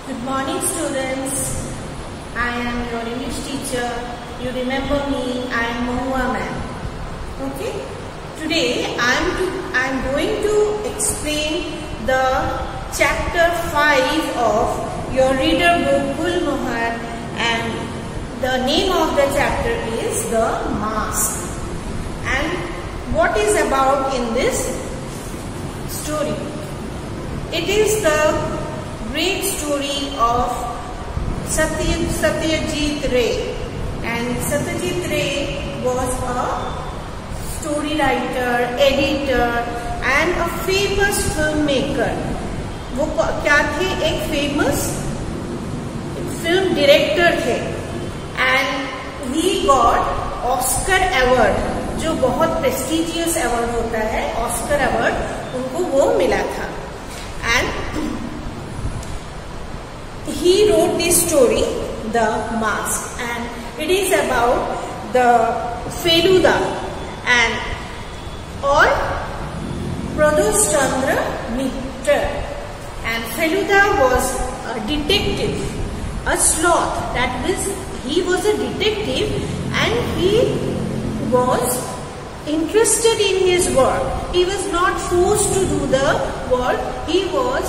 Good morning, students. I am your English teacher. You remember me? I am Mahua ma'am. Okay. Today I am going to explain the chapter 5 of your reader book Gulmohar, and the name of the chapter is The Mask. And what is about in this story? It is the great story of Satyajit Ray, and Satyajit Ray was a story writer, editor and a famous filmmaker. वो क्या थे? एक famous film director थे, and he got Oscar award, जो बहुत prestigious award होता है, Oscar award उनको वो मिला था. And he wrote this story, The Mask, and it is about the Feluda and or Pradosh Chandra Mitter. And Feluda was a detective, a sloth. That means he was a detective and he was interested in his work. He was not forced to do the work. He was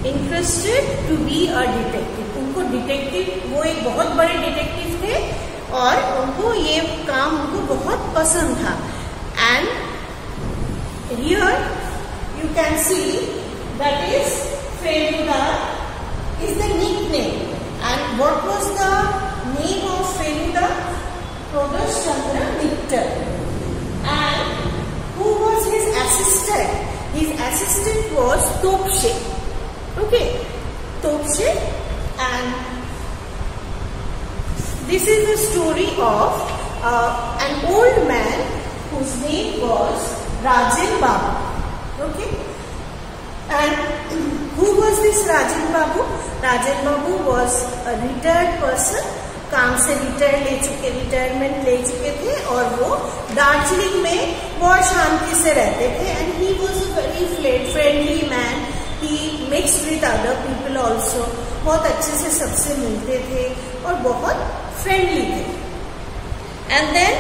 interested to be a detective. उनको detective, वो एक बहुत बड़े detective थे और उनको ये काम उनको बहुत पसंद था. And here you can see that is Feluda is the nickname. And what was the name of Feluda? Pradosh Chandra Mitter. And who was his assistant? His assistant was Topshe. Okay, Topshe. And this is the story of an old man whose name was Rajan Babu. Okay, and who was this Rajan Babu? Rajan Babu was a retired person. काम से retirement ले चुके थे और वो दार्जिलिंग में बहुत शांति से रहते थे. And he was a very friendly man. He mixed with other people also. बहुत अच्छे से सबसे मिलते थे और बहुत फ्रेंडली थे. And then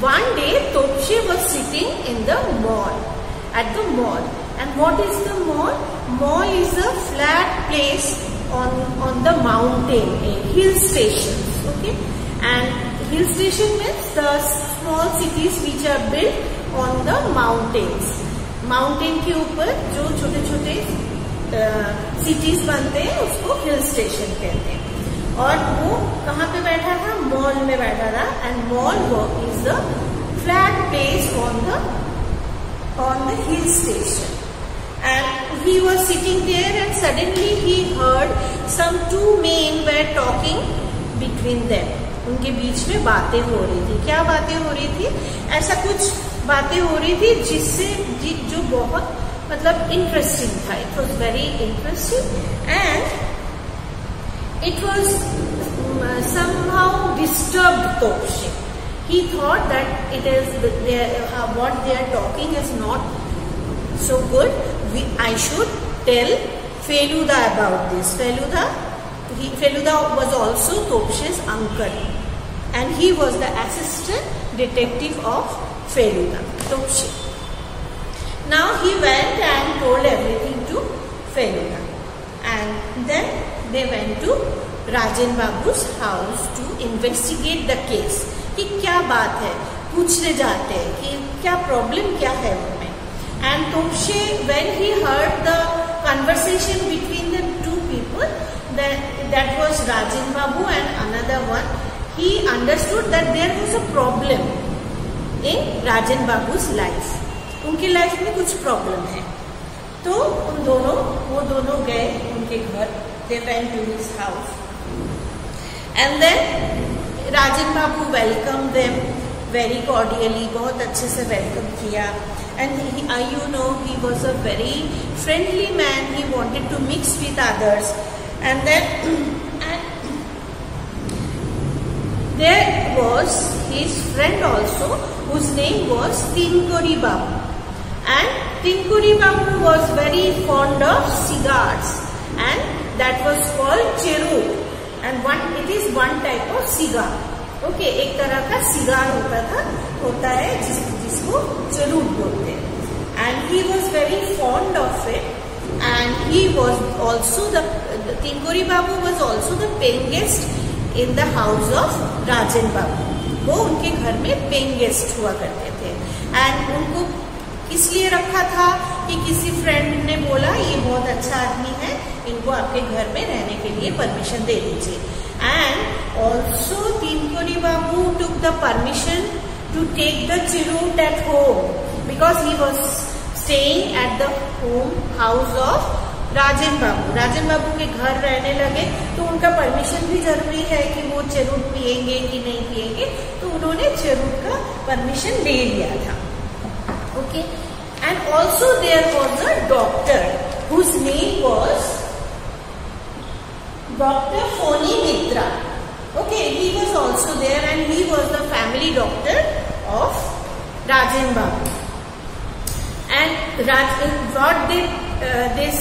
one day Topshe was sitting in the mall, at the mall. And what is the mall? Mall is a flat place on the mountain, a hill stations. Okay, and hill station means the small cities which are built on the mountains. Mountain के ऊपर जो छोटे छोटे cities बनते हैं उसको hill station कहते हैं. और वो कहाँ पे बैठा था? मॉल में बैठा था. And mall is the flat place on the hill station. And he was sitting there and suddenly he heard some two men were talking between them. उनके बीच में बातें हो रही थी. क्या बातें हो रही थी? ऐसा कुछ बातें हो रही थी जिससे जो बहुत मतलब इंटरेस्टिंग था. It was very interesting and it was somehow disturbed Topshe. He thought that it is what they are talking is not so good. I should tell Feluda about this. Feluda was also Topshe's uncle, and he was the assistant detective of Feluda, Topshe. Now he went and told everything to Feluda, and then they went to Rajan Babu's house to investigate the case. कि क्या बात है, पूछने जाते हैं कि क्या problem क्या है उनमें. And Topshe, when he heard the conversation between the two people, that was Rajan Babu and another one, he understood that there was a problem in Rajan Babu's life. उनकी लाइफ में कुछ problem है. तो वो दोनों गए उनके घर. They went to his house, and then Rajan Babu welcomed them very cordially. बहुत अच्छे से वेलकम किया. And he was a very friendly man. He wanted to mix with others. And then there was his friend also, whose name was Tinkuri Babu. And Tinkuri Babu was very fond of cigars. And that was called cherut, and it is one type of cigar. Okay, एक तरह का cigar होता है जिसको cherut बोलते हैं. And he was very fond of it, and he was also the Tinkuri Babu was also the paying guest in the house of Rajan Babu. वो उनके घर में पेइंग गेस्ट हुआ करते थे. एंड उनको किस लिए रखा था कि किसी फ्रेंड ने बोला ये बहुत अच्छा आदमी है, इनको आपके घर में रहने के लिए परमिशन दे दीजिए. And also Tinkori babu took the permission to take the cherut at home because he was staying at the home house of Rajan babu. Rajan babu के घर रहने लगे तो उनका परमिशन भी जरूरी है कि वो cherut पिएंगे कि नहीं पिएंगे, तो उन्होंने cherut का परमिशन ले लिया था. Okay, and also there was a doctor whose name was doctor Phoni Mitra. Okay, he was also there and he was the family doctor of Rajan Babu. And what did this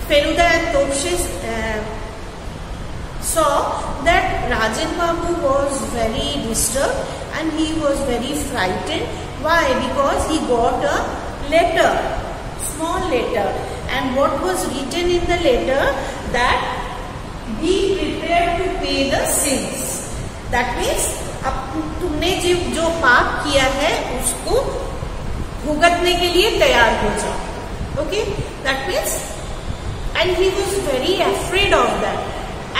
Feluda and Topshe saw that Rajan Babu was very disturbed and he was very frightened. Why? Because he got a letter, small letter, and what was written in the letter that be prepared to pay the sins. That means अब तुमने जो पाप किया है उसको भुगतने के लिए तैयार हो जाओ. Okay, that means, and he was very afraid of that,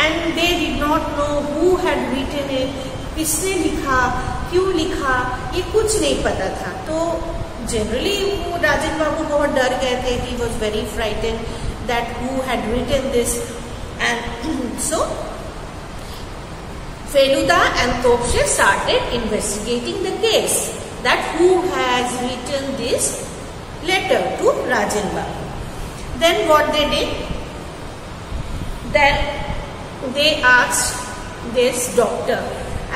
and they did not know who had written it, किसने लिखा, क्यों लिखा, ये कुछ नहीं पता था. तो जनरली वो राजन बाबू बहुत डर गए थे. He was very frightened that who had written this, and so Feluda and Topshe started investigating the case that who has written this letter to Rajan Babu. Then what they did? Then they asked this doctor,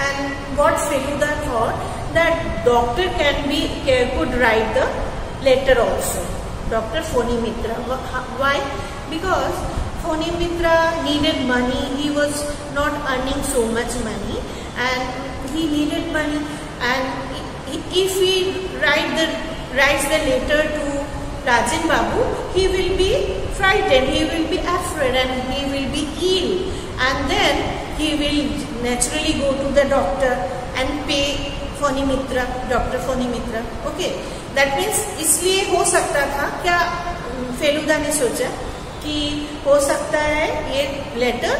and what Feluda thought that doctor could write the letter also. Dr. Phoni Mitra. Why? Because Phoni Mitra needed money. He was not earning so much money, and he needed money. And if he writes the letter to Rajan Babu, he will be frightened, he will be afraid, and he will be ill, and then he will naturally go to the doctor and pay Phoni Mitra, Dr. Phoni Mitra. Okay, that means इसलिए हो सकता था, क्या फेलुदा ने सोचा कि हो सकता है ये letter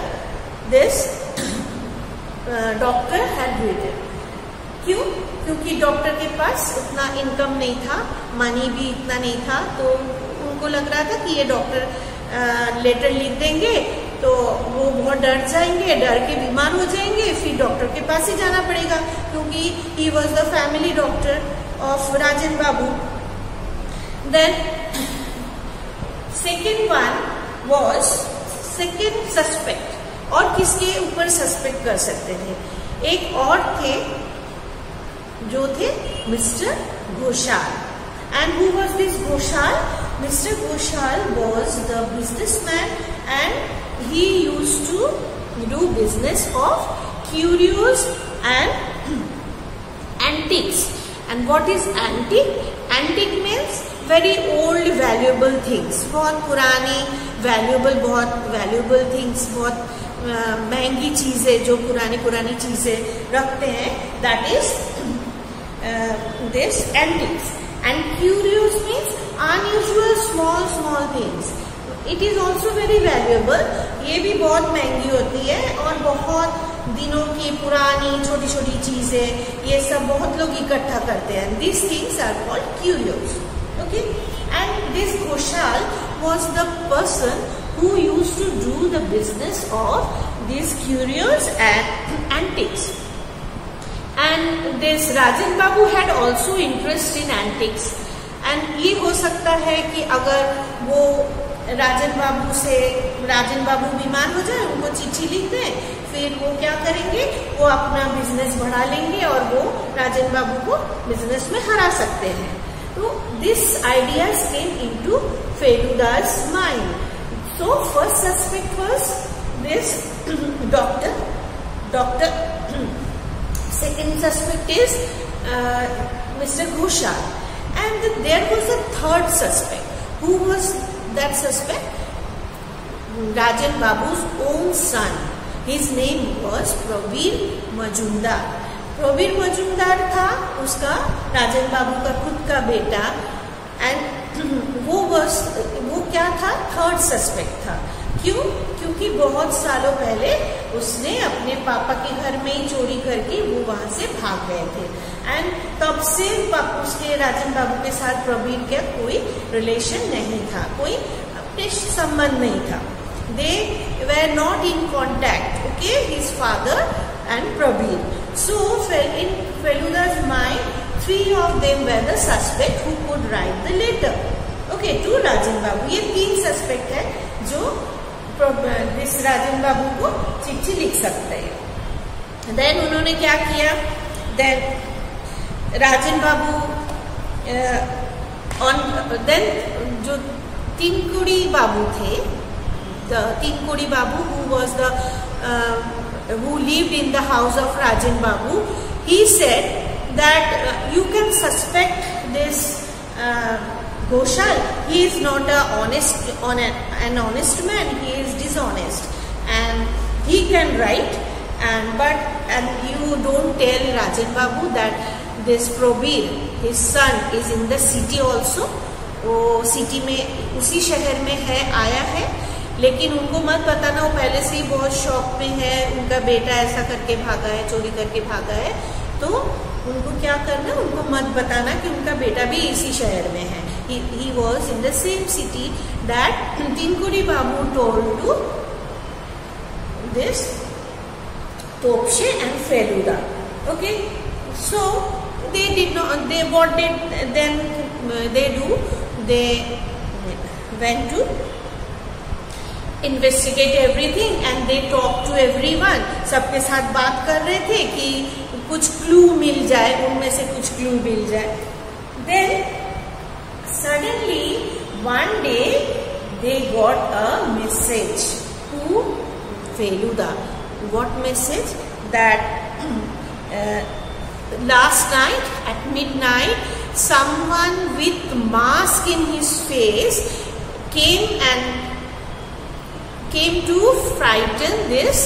this doctor had written. क्यों? क्योंकि डॉक्टर के पास उतना इनकम नहीं था, मनी भी इतना नहीं था, तो उनको लग रहा था कि ये डॉक्टर लेटर लिख देंगे तो वो बहुत डर जाएंगे, डर के बीमार हो जाएंगे, फिर डॉक्टर के पास ही जाना पड़ेगा, क्योंकि he was the family doctor of Rajan Babu. Then second one was second suspect. और किसके ऊपर सस्पेक्ट कर सकते थे? एक और थे जो थे mister Ghoshal. And who was this Ghoshal? Mister Ghoshal was the businessman and he used to do business of curios and antiques. And what is antique? Antique means very old valuable things. बहुत पुरानी बहुत वैल्यूएबल थिंग्स, बहुत महंगी चीजें जो पुरानी चीजें रखते हैं, that is this antiques. And curious means unusual small things. It is also very valuable. ये भी बहुत महंगी होती है और बहुत दिनों की पुरानी छोटी चीजें, ये सब बहुत लोग इकट्ठा करते हैं. These things are called curios. Okay, and this Ghoshal was the person who used to do the business of these curios and antiques. And this Rajan Babu had also interest in antiques. And ये हो सकता है कि अगर वो राजन बाबू बीमार हो जाए, उनको चिट्ठी लिख दें, फिर वो क्या करेंगे, वो अपना बिजनेस बढ़ा लेंगे और वो राजन बाबू को बिजनेस में हरा सकते हैं. तो this ideas came into Feluda's mind. So So first suspect was this doctor. Second suspect is Mr. Ghoshal, and there was a third suspect. Who was that suspect? Rajan Babu's own son. His name was Prabir Majumdar. Prabir Majumdar था उसका, राजन बाबू का खुद का बेटा, and वो क्या था? Third suspect था। क्यों? क्योंकि बहुत सालों पहले उसने अपने पापा के घर में ही चोरी करके वो वहां से भाग गए थे, एंड तब से उसके राजन बाबू के साथ प्रवीर का कोई रिलेशन नहीं था, कोई अपने संबंध नहीं था। They were not in contact, okay, his father and Prabir. So in Feluda's mind, 3 of them were the suspect who could write the letter, okay, to Rajan Babu. ये 3 suspect है जो इस राजन बाबू को चिट्ठी लिख सकते हैं। Then उन्होंने क्या किया? Then राजन बाबू then जो तीनकुड़ी बाबू थे, the Tinkudi Babu, who was who lived in the house of Rajan Babu, he said that you can suspect this Ghoshal. He is not an honest man. He is dishonest, and he can write. And you don't tell Rajan Babu that this Prabir, his son, is in the city also. वो city में, उसी शहर में है, आया है, लेकिन उनको मत बताना वो पहले से ही बहुत शौक में है, उनका बेटा ऐसा करके भागा है, चोरी करके भागा है, तो उनको क्या करना, उनको मत बताना कि उनका बेटा भी इसी शहर में है। He was in the same city that Tinkudi Babu told to this Topshe and Feluda. Okay, so they did not. What did then they do? They went to investigate everything and they talked to everyone. सबके साथ बात कर रहे थे कि कुछ clue मिल जाए, उनमें से कुछ क्लू मिल जाए। Then suddenly one day they got a message to Feluda. What message? That last night at midnight someone with mask in his face came to frighten this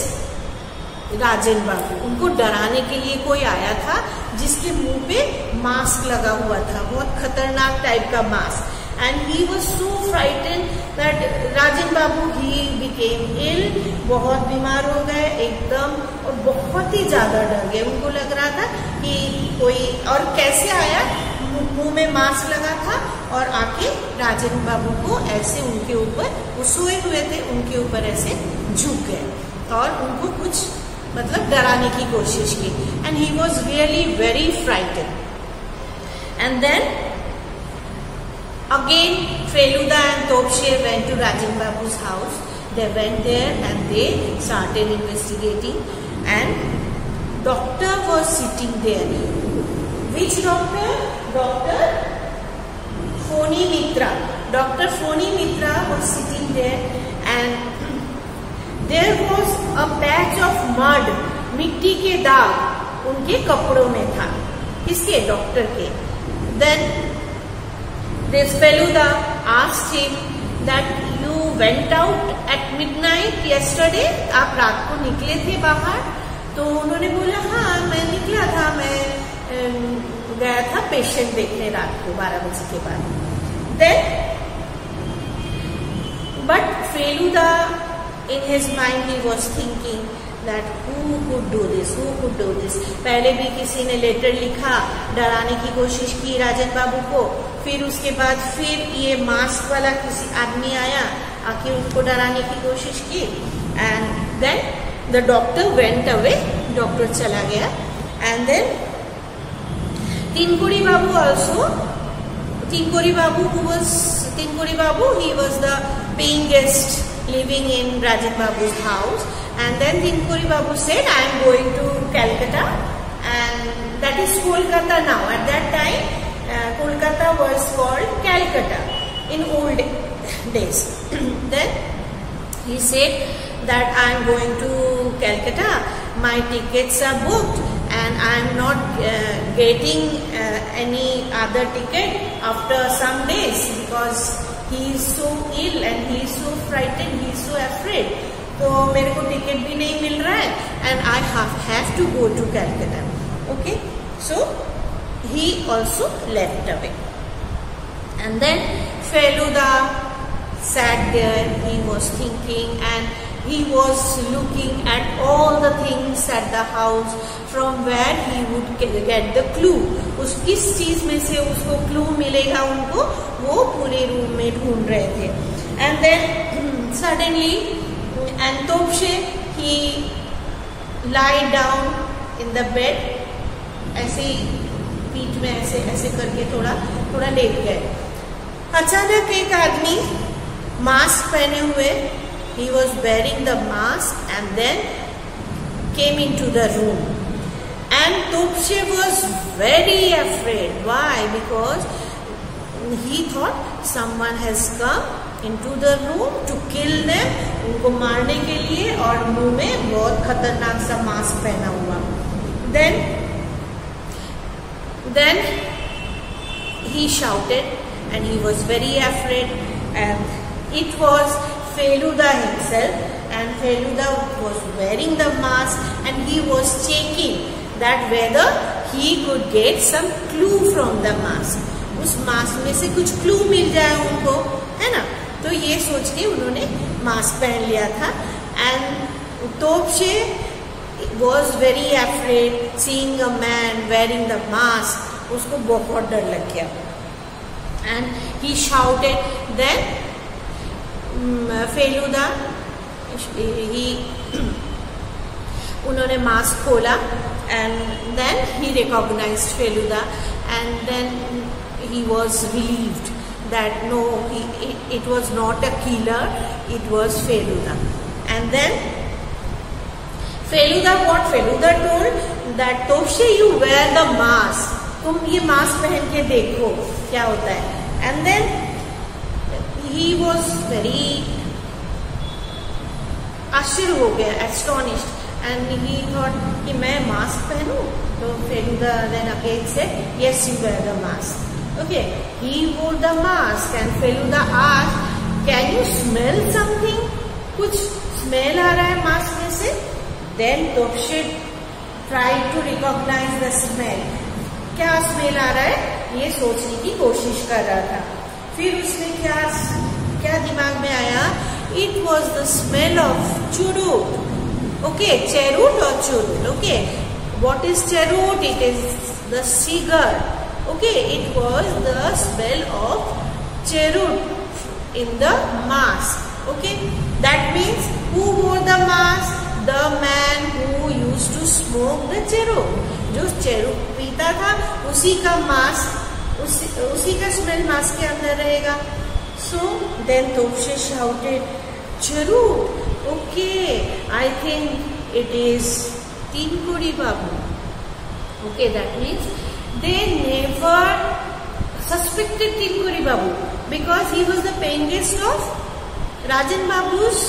राजन बाबू। उनको डराने के लिए कोई आया था जिसके मुंह पे मास्क लगा हुआ था, बहुत खतरनाक टाइप का mask, and he was so frighten that Rajan babu he became ill, बहुत बीमार हो गए एकदम, और बहुत ही ज्यादा डर गए। उनको लग रहा था कि कोई, और कैसे आया, मुंह में मास्क लगा था और आके राजन बाबू को ऐसे उनके ऊपर, वो सोए हुए थे, उनके ऊपर ऐसे झुक गए और उनको कुछ मतलब डराने की कोशिश की, and he was really very frighten. And then again Feluda and Topshe went to Rajan Babu's house. They went there and they started investigating, and doctor was sitting there. Which doctor? Dr. Phony Mitra. Dr. Phony Mitra was sitting there, and there was a patch of mud, मिट्टी के दाग उनके कपड़ों में था, किसके? Doctor के। Then this Feluda asked him that you went out at midnight yesterday. आप रात को निकले थे बाहर? तो उन्होंने बोला हाँ मैं निकला था, मैं गया था पेशेंट देखने रात को 12 बजे के बाद। Then but Feluda in his mind he was thinking that who could do this, who could do this. पहले भी किसी ने लेटर लिखा, डराने की कोशिश की राजन बाबू को, फिर उसके बाद फिर ये मास्क वाला किसी आदमी आया, आके उनको डराने की कोशिश की, and then the doctor went away, doctor चला गया, and then Tinkudi Babu also, Tinkudi Babu, he was the paying guest living in Rajan Babu's house, and then Tinkudi Babu said, I am going to Calcutta, and that is Kolkata now. At that time, Kolkata was called Calcutta in old days. Then he said that I am going to Calcutta, my tickets are booked and I am not getting any other ticket after some days because he is so ill and he is so frightened, he is so afraid. तो मेरे को ticket भी नहीं मिल रहा है and I have to go to Calcutta. Okay, so he also left away. And then Feluda sat there, he was thinking and he was looking at all the things at the house from where he would get the clue. उस किस चीज में से उसको clue मिलेगा उनको, वो पूरे रूम में ढूंढ रहे थे. And then suddenly and Topshe, he lie down in the bed, ऐसे पीठ में ऐसे ऐसे करके थोड़ा लेट गए. अचानक एक आदमी मास्क पहने हुए, he was wearing the mask and then came into the room. And Topshe was very afraid. Why? Because he thought someone has come into the room to kill them, उनको मारने के लिए, और मुंह में बहुत खतरनाक सा मास्क पहना हुआ. Then he shouted and he was very afraid, and it was Feluda himself, and Feluda was wearing the mask and he was checking that whether he could get some clue from the mask. उस mask में से कुछ clue मिल जाए उनको, है ना. तो ये सोच के उन्होंने मास्क पहन लिया था. And Topshe was very afraid seeing a man wearing the mask. उसको बहुत डर लग गया. And he shouted. Then Feluda, उन्होंने मास्क खोला and then he recognized Feluda, and then he was relieved that no, it was not a killer, it was Feluda. And then what Feluda told that Topshe, you wear the mask, तुम ये mask पहन के देखो क्या होता है. And then he was very आश्चर्य हो गया, astonished, and he thought कि मैं मास्क पहनूं. तो Feluda then again said, yes, you wear the mask. Okay, he wore the mask and Feluda asked, can you smell something? कुछ smell आ रहा है mask में से. Then Topshe tried to recognize the smell. क्या smell आ रहा है ये सोचने की कोशिश कर रहा था. फिर उसने क्या दिमाग में आया, it was the smell of churut. Okay, cherut or churut. Okay, what is cherut? It is the cigar. Okay, it was the smell of cherut in the mask. Okay, that means who wore the mask? The man who used to smoke the cherut. जो cherut पीता था उसी का mask, उसी का smell mask के अंदर रहेगा. So then Topshe shouted, cherut. Okay, I think it is Tinkuri Babu. Okay, that means they never suspected Tinkuri Babu because he was the paying guest of Rajan Babu's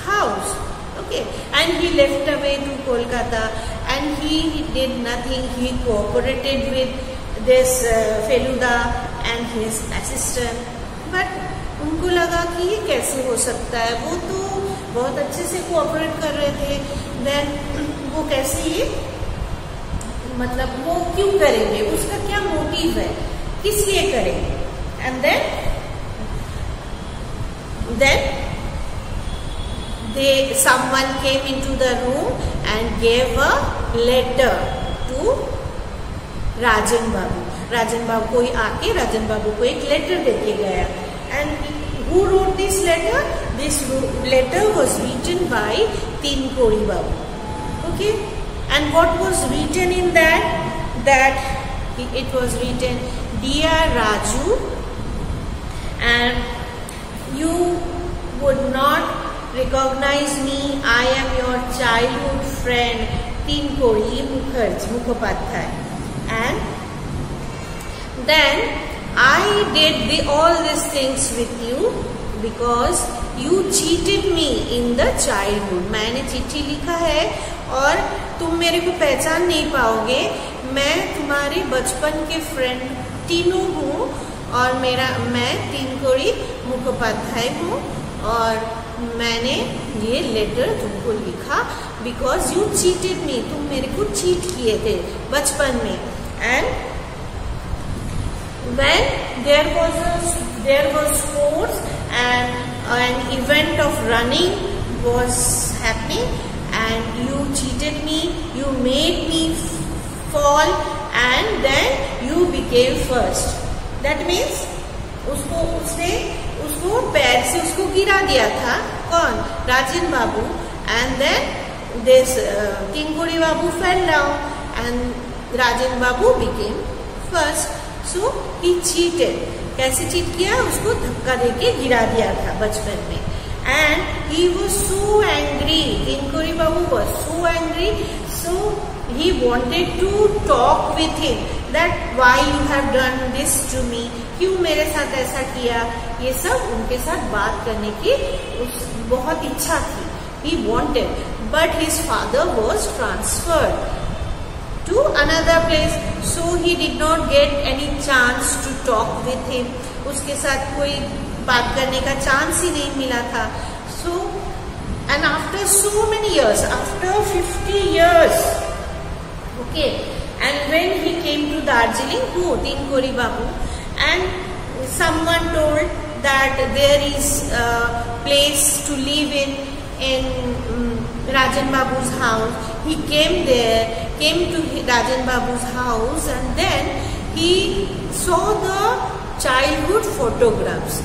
house. Okay, and he left away to Kolkata and he did nothing. He cooperated with this Feluda and his assistant. But उनको लगा कि ये कैसे हो सकता है, वो तो बहुत अच्छे से कोऑपरेट कर रहे थे. देन वो कैसे ये, मतलब वो क्यों करेंगे, उसका क्या मोटिव है, किस लिए करेंगे. And then someone came into the room and gave a letter to Rajan Babu. Rajan Babu कोई आके Rajan Babu को एक लेटर देके गया. And who wrote this letter? This letter was written by Tinkuri Babu. Okay, and what was written in that? That it was written, dear Raju, and you would not recognize me. I am your childhood friend Tinkuri Mukhopadhyay, and then I did all these things with you because you cheated me in the childhood. मैंने चिट्ठी लिखा है और तुम मेरे को पहचान नहीं पाओगे, मैं तुम्हारे बचपन के फ्रेंड टीनू हूँ और मैं तीनकोड़ी मुखोपाध्याय हूँ और मैंने ये लेटर तुमको लिखा बिकॉज यू चीटेड मी, तुम मेरे को चीट किए थे बचपन में. And when there was sports and an event of running was happening and you cheated me, you made me fall and then you became first. That means उसको पैर से उसको गिरा दिया था. कौन? Rajan babu. And then this Tinkori babu fell down and Rajan Babu became first. So he cheated. कैसे cheat किया? उसको धक्का देके गिरा दिया था बचपन में. And he was so angry. तीनकोड़ी Babu was so angry. So he wanted to talk with him. That why you have done this to me? क्यों मेरे साथ ऐसा किया? ये सब उनके साथ बात करने की बहुत इच्छा थी. He wanted, but his father was transferred to another place, so he did not get any chance to talk with him. उसके साथ कोई बात करने का चांस ही नहीं मिला था. So and after so many years, after 50 years, okay, and when he came to Darjeeling, who? Tinkory Babu, and someone told that there is a place to live in Rajan Babu's house. He came to Rajan Babu's house and then he saw the childhood photographs.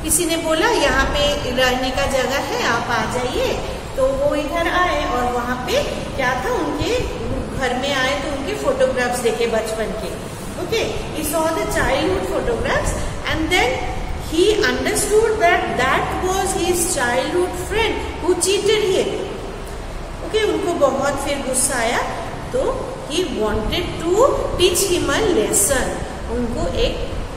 किसी ने बोला यहाँ पे रहने का जगह है, आप आ जाइए. तो वो इधर आए और वहाँ पे क्या था, उनके घर में आए तो उनके फोटोग्राफ्स देखे बचपन के. Okay, he saw the childhood photographs and then he understood that was his childhood friend who cheated him. Okay, उनको बहुत फिर गुस्सा आया तो he wanted to teach him a lesson. उनको एक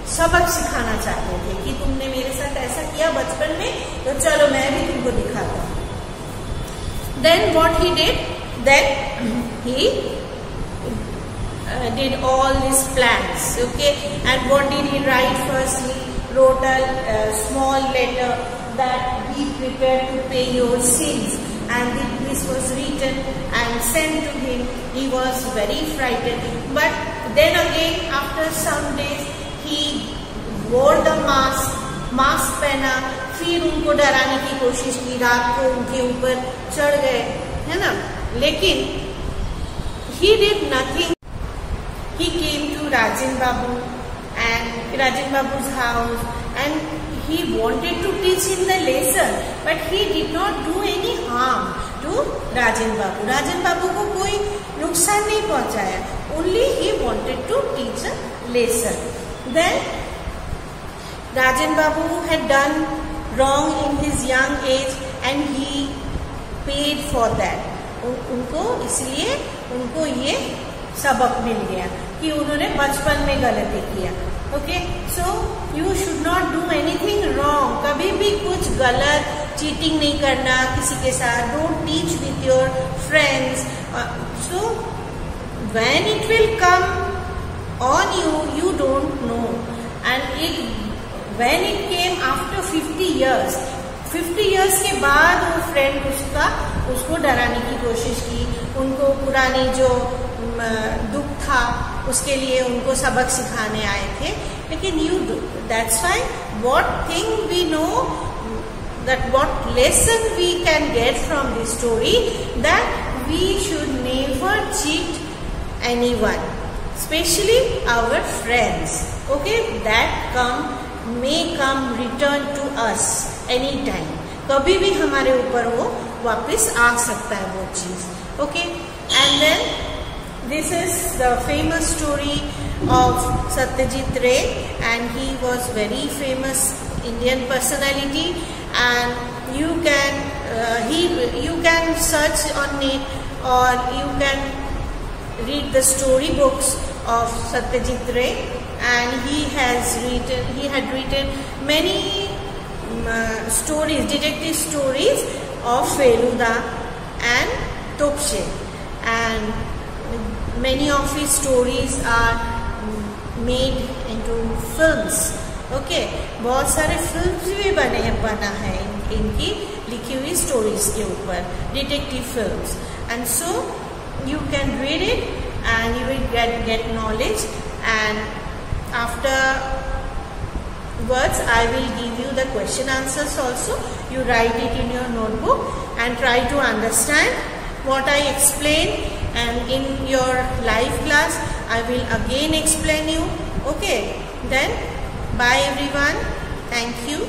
सबक सिखाना चाहते थे कि तुमने मेरे साथ ऐसा किया बचपन में, तो चलो मैं भी तुमको दिखाता हूँ. Then what he did? Then he did all these plans. Okay, and what did he write? First, he wrote a small letter that be prepared to pay your sins. And this was written and sent to him. He was very frightened. But then again, after some days, he wore the mask पहना, फिर उनको डराने की कोशिश की, रात को उनके ऊपर चढ़ गए, है ना. लेकिन he did nothing. He came to Rajan Babu and Rajan Babu's house and he wanted to teach him the lesson, but he did not do any harm to Rajan Babu. Rajan Babu को कोई नुकसान नहीं पहुंचाया. Only he wanted to teach a lesson. Then Rajan Babu had done wrong in his young age and he paid for that. उनको इसलिए उनको ये सबक मिल गया कि उन्होंने बचपन में गलती किया. Okay, so you should not do anything wrong. कभी भी कुछ गलत चीटिंग नहीं करना किसी के साथ. Don't teach with your friends. So when it will come on you, you don't know. And when it came after 50 years, 50 years के बाद वो फ्रेंड उसको डराने की कोशिश की. उनको पुरानी जो दुख था उसके लिए उनको सबक सिखाने आए थे. लेकिन that's why what thing we know, that what lesson we can get from this story, that we should never cheat anyone, especially our friends. Okay, that may come return to us anytime. कभी भी हमारे ऊपर वो वापस आ सकता है वो चीज. Okay, and then this is the famous story of Satyajit Ray, and he was very famous Indian personality, and you can search on it or you can read the story books of Satyajit Ray, and he had written many stories, detective stories of Feluda and Topshe, and many of his stories are made into films. Okay, बहुत सारे films भी बना है इनकी लिखी हुई stories के ऊपर, detective films. And so you can read it and you will get knowledge, and afterwards I will give you the question answers also. You write it in your notebook and try to understand what I explain, and in your live class I will again explain you. Okay, then bye everyone. Thank you.